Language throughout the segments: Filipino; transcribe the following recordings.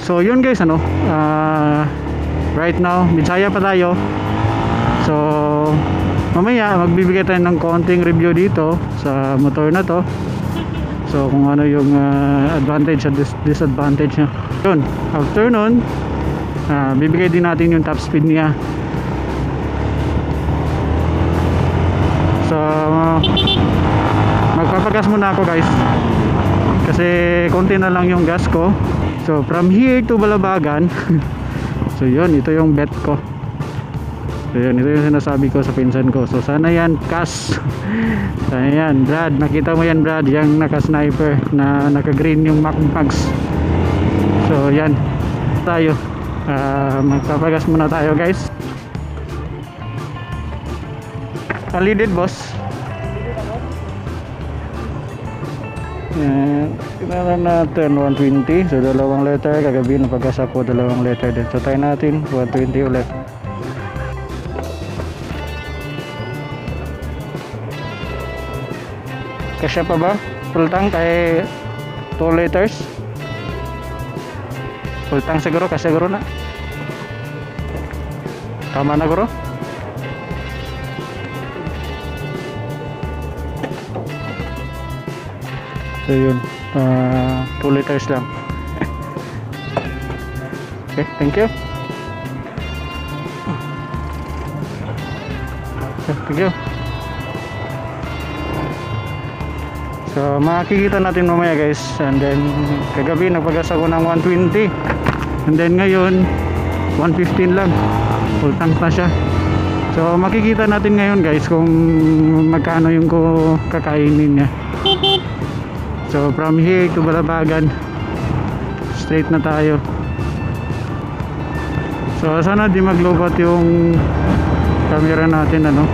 So yun guys, ano, right now Bisaya pa tayo. So mamaya magbibigay tayo ng konting review dito sa motor na to. So kung ano yung advantage at disadvantage nya. Yun, after nun bibigay din natin yung top speed niya. So magpapagas muna ako guys, kasi konti na lang yung gas ko. So from here to Balabagan so yun, ito yung bet ko. So yun, ito yung sinasabi ko sa pinsan ko. So sana yan cash. Sana yan Brad, nakita mo yan Brad, yung naka-sniper na naka-green yung Max. So yan tayo, magpapagas muna tayo guys. Unleaded boss. Kinalan natin 120. So 2 liter. Kagabi napagas ako 2 liter din. So tayo natin 120 ulit. Kasya pa ba? Full tank kay 2 liters. Full tank siguro, kasya siguro na. Tama na guro. So yun, 2 liters lang. Okay, thank you. Okay, thank you. So makikita natin mamaya guys. And then kagabi nagpagas ako ng 120. And then ngayon 115 lang. Full tank na siya. So makikita natin ngayon guys kung magkano yung kakainin niya. So from here to Balabagan, straight na tayo. So sana di maglobat yung camera natin, ano.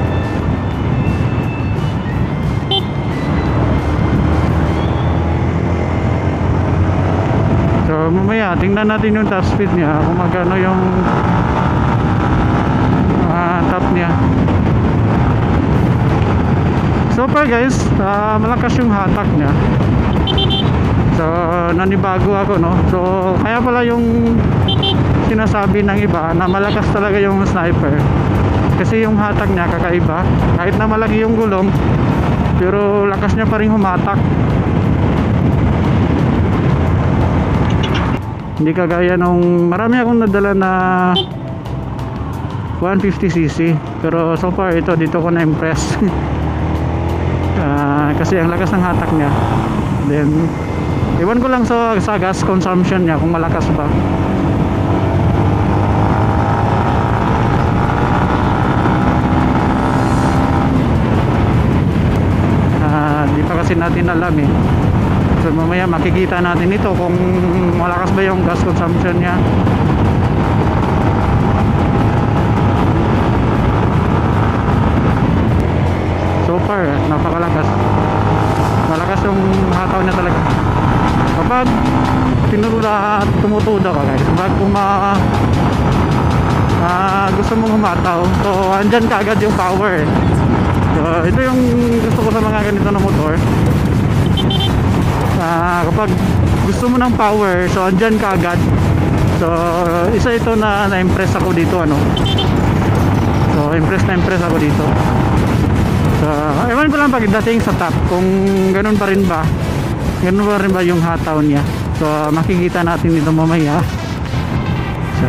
So mamaya tingnan natin yung top speed niya, kung magkano yung top niya. So far guys, malakas yung hatak niya. So nanibago ako, no. So kaya pala yung sinasabi ng iba na malakas talaga yung sniper, kasi yung hatak niya kakaiba. Kahit na malaki yung gulong, pero lakas niya pa rin humatak. Hindi kagaya nung marami akong nadala na 150cc, pero so far ito, dito ko na impress. Kasi ang lakas ng hatak niya. Then iwan ko lang sa gas consumption niya kung malakas ba. Di pa kasi natin alam eh. So mamaya makikita natin ito kung malakas ba yung gas consumption niya. So far napakalakas. Malakas yung hataw niya talaga. Kapag tinurula at tumutuda ka guys, kapag gusto mong humataw, so andyan ka agad yung power. So ito yung gusto ko sa mga ganito na motor. Kapag gusto mo ng power, so andyan ka agad. So isa ito na na-impress ako dito, ano. So impress ako dito. So ewan ko lang pagdating sa top kung ganun pa rin ba yung hataw niya. So makikita natin dito mamaya. So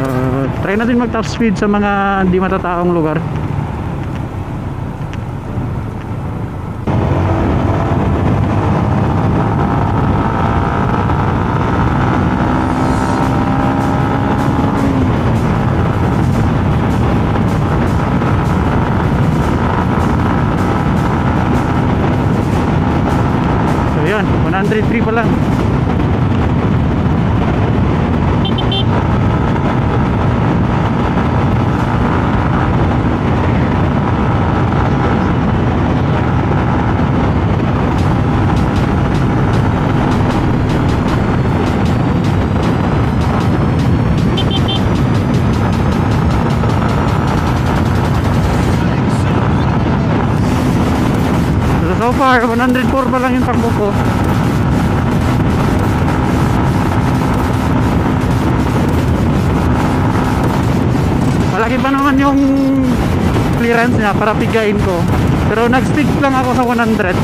try natin mag top speed sa mga hindi matataong lugar. So yun, 103 pa lang. So far 104 pa lang yung takbo ko. malaki pa naman yung clearance niya para pigain ko, pero nag-stick lang ako sa 103.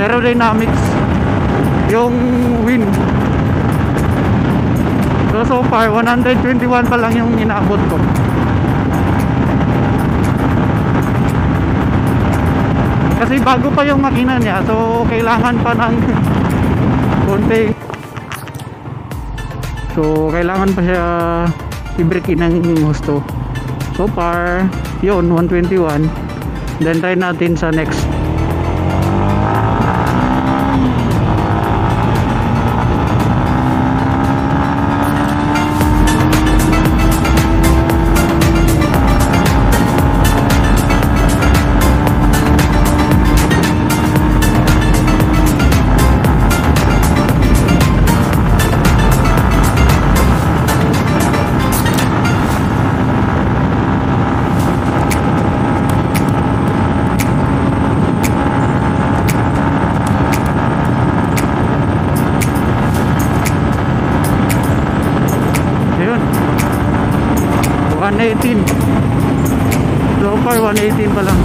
Aerodynamics yung wind. So far 121 pa lang yung inaabot ko. Kasi bago pa yung makina niya, so kailangan pa ng konti. So kailangan pa siya i-brake ng husto. So far yun 121. Then try natin sa next. Ayun, 118. So far 118 pa lang.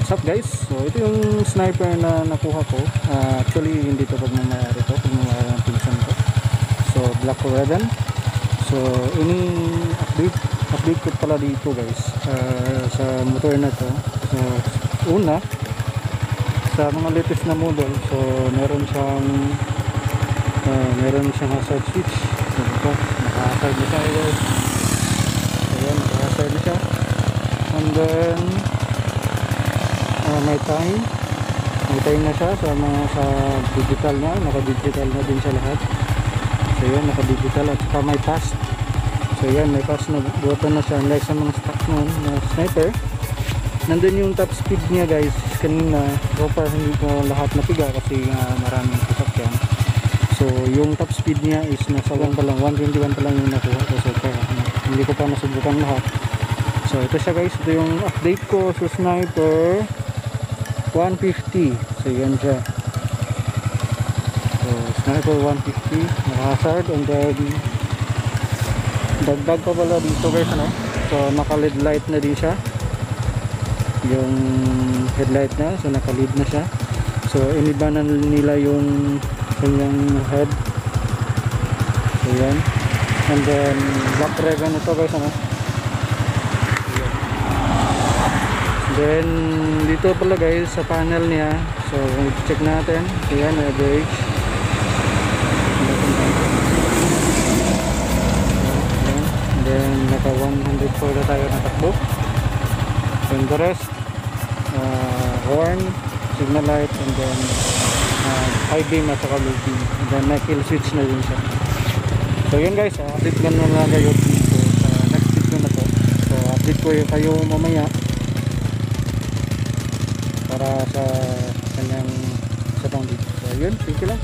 what's up guys? So ito yung sniper na nakuha ko. Actually hindi to pagmamayari to, pagmamayari ng pinsan ko. So Black Raven. So update ko pala dito guys, sa motor na to. So una, sa mga latest na model, so meron siyang hazard switch. So ito, naka-hazard na siya guys. Ayan, naka-hazard na siya. And then may time na siya sa digital na, naka-digital na din siya lahat. So yan, naka-digital at saka may pass. So yan, may pass na button na siya, unlike sa mga stock noon na sniper. Nandun yung top speed niya guys kanina, so far hindi ko lahat napiga kasi maraming sasakyan. So yung top speed niya is nasa 1 pa lang, 121 pa lang yung nakuha ko so far. Hindi ko pa nasubukan lahat. So ito siya guys, ito yung update ko sa sniper 150. So yan siya. So sniper 150 naka-hazard, and then dagdag pa pala dito guys so naka LED light na din siya, yung headlight na, so naka LED na siya. So iniba na nila yung kanyang head. So yan, and then Black Raven ito guys then dito pala guys sa panel niya, so kung check natin, so yan, average. And then naka 104 na tayo na takbo. And the rest, horn, signal light, and then high beam at saka low beam, and then may kill switch na din siya. So yun guys, update ko na lang kayo dito sa next video na to. So update ko kayo mamaya para sa kanyang sa pang video. So yun, thank you lang.